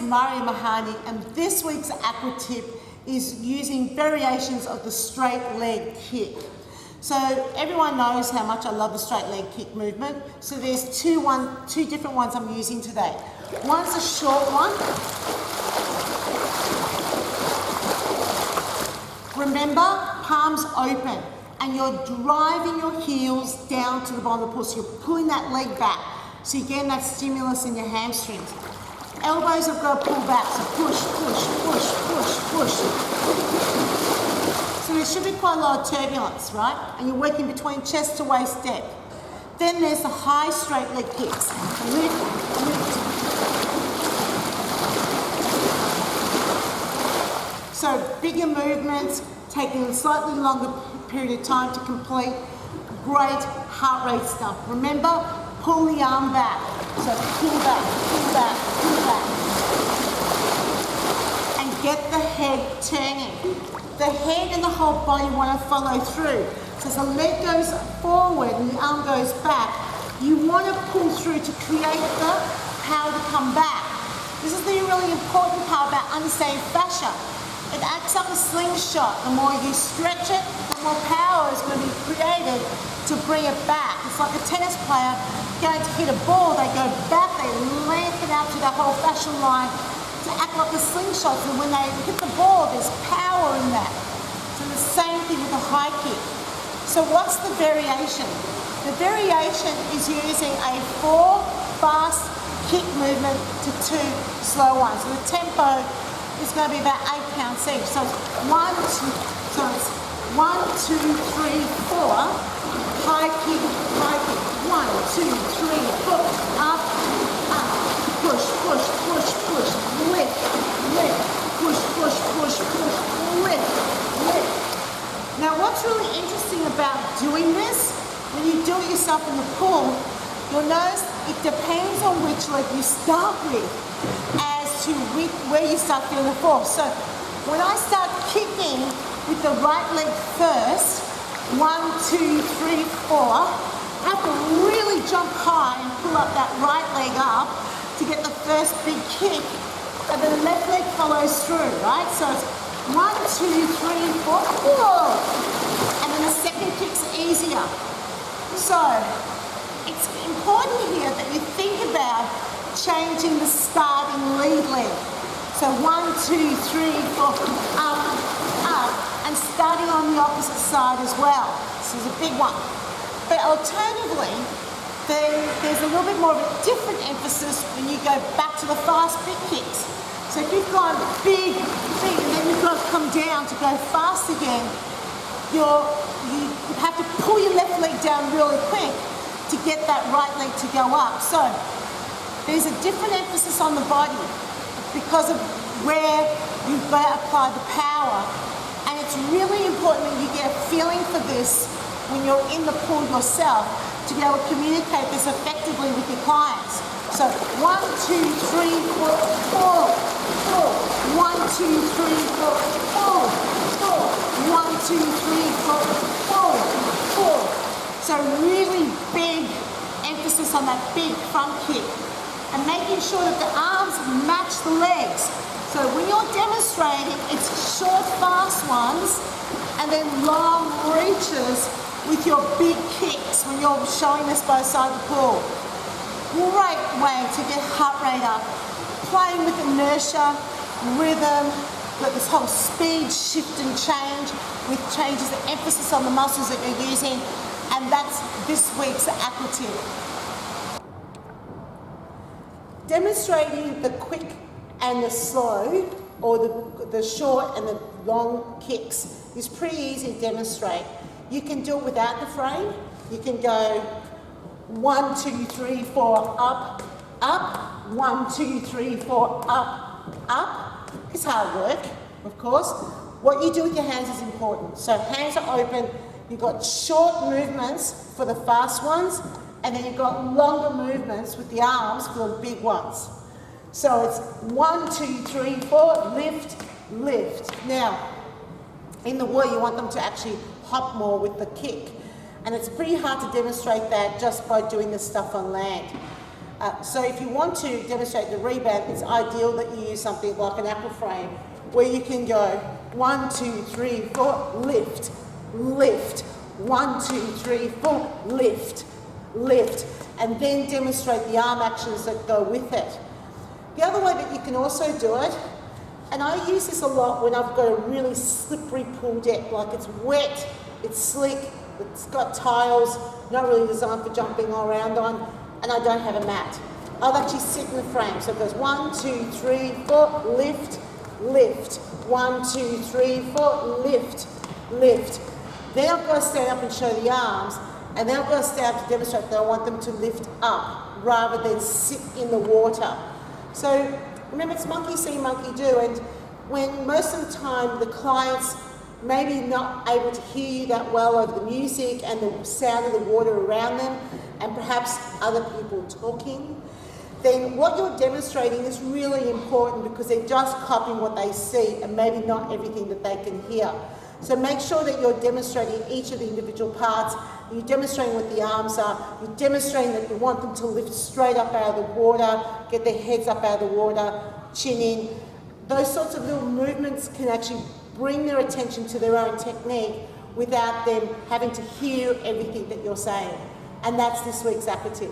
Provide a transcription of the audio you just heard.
Mari Mahani, and this week's Aqua tip is using variations of the straight leg kick. So everyone knows how much I love the straight leg kick movement. So there's two different ones I'm using today. One's a short one. Remember, palms open, and you're driving your heels down to the bottom of the pool. So you're pulling that leg back. So you're getting that stimulus in your hamstrings. Elbows have got to pull back, so push, push, push, push, push. So there should be quite a lot of turbulence, right? And you're working between chest to waist depth. Then there's the high straight leg kicks. Lift, lift. So bigger movements, taking a slightly longer period of time to complete. Great heart rate stuff. Remember, pull the arm back. So pull back, pull back, pull back. And get the head turning. The head and the whole body want to follow through. So as the leg goes forward and the arm goes back, you want to pull through to create the power to come back. This is the really important part about understanding fascia. It acts like a slingshot. The more you stretch it, the more power is going to be created to bring it back. It's like a tennis player going to hit a ball. They go back, they lengthen out to that whole fascial line to act like a slingshot. And when they hit the ball, there's power in that. So the same thing with the high kick. So what's the variation? The variation is using a 4 fast kick movement to 2 slow ones. So the tempo is going to be about 8 counts each. So it's 1, 2, so it's 1, 2, 3, 4. High kick, 1, 2, 3, 4, up, up, push, push, push, push, lift, lift, push, push, push, push, lift, lift. Now what's really interesting about doing this, when you do it yourself in the pool, you'll notice it depends on which leg you start with as to where you start feeling the force. So when I start kicking with the right leg first, 1, 2, 3, 4. I have to really jump high and pull up that right leg up to get the first big kick, and then the left leg follows through, right? So it's 1, 2, 3, 4, whoa! And then the second kick's easier. So it's important here that you think about changing the starting lead leg. So 1, 2, 3, 4, up, up. And starting on the opposite side as well. This is a big one. But alternatively, there's a little bit more of a different emphasis when you go back to the fast big kicks. So if you've gone big, big, and then you've got to come down to go fast again, you have to pull your left leg down really quick to get that right leg to go up. So there's a different emphasis on the body because of where you've got to apply the power. And it's really important that you get a feeling for this when you're in the pool yourself to be able to communicate this effectively with your clients. So 1, 2, 3, 4, 4, 4. 1, 2, 3, 4, 4, 4. 1, 2, 3, 4, 4, 4. So really big emphasis on that big front kick and making sure that the arms match the legs. So when you're demonstrating, it's short, fast ones, and then long reaches with your big kicks when you're showing this both sides of the pool. Great way to get heart rate up. Playing with inertia, rhythm, got this whole speed shift and change, with changes the emphasis on the muscles that you're using, and that's this week's Aqua tip. Demonstrating the quick and the slow, or the short and the long kicks is pretty easy to demonstrate. You can do it without the frame. You can go 1, 2, 3, 4, up, up, 1, 2, 3, 4, up, up. It's hard work, of course. What you do with your hands is important. So hands are open. You've got short movements for the fast ones, and then you've got longer movements with the arms for the big ones. So it's 1, 2, 3, 4, lift, lift. Now, in the water, you want them to actually hop more with the kick. And it's pretty hard to demonstrate that just by doing this stuff on land. So if you want to demonstrate the rebound, it's ideal that you use something like an Aqua frame, where you can go 1, 2, 3, 4, lift, lift, 1, 2, 3, 4, lift, lift, and then demonstrate the arm actions that go with it. The other way that you can also do it, and I use this a lot when I've got a really slippery pool deck, like it's wet, it's slick, it's got tiles, not really designed for jumping around on, and I don't have a mat. I'll actually sit in the frame. So it goes 1, 2, 3, 4, lift, lift, 1, 2, 3, 4, lift, lift. Then I've got to stand up and show the arms, and then I've got to stand up to demonstrate that I want them to lift up rather than sit in the water. So remember, it's monkey see, monkey do, and when most of the time the clients maybe not able to hear you that well over the music and the sound of the water around them, and perhaps other people talking, then what you're demonstrating is really important because they're just copying what they see and maybe not everything that they can hear. So make sure that you're demonstrating each of the individual parts, you're demonstrating what the arms are, you're demonstrating that you want them to lift straight up out of the water, get their heads up out of the water, chin in. Those sorts of little movements can actually bring their attention to their own technique without them having to hear everything that you're saying. And that's this week's Aqua tip.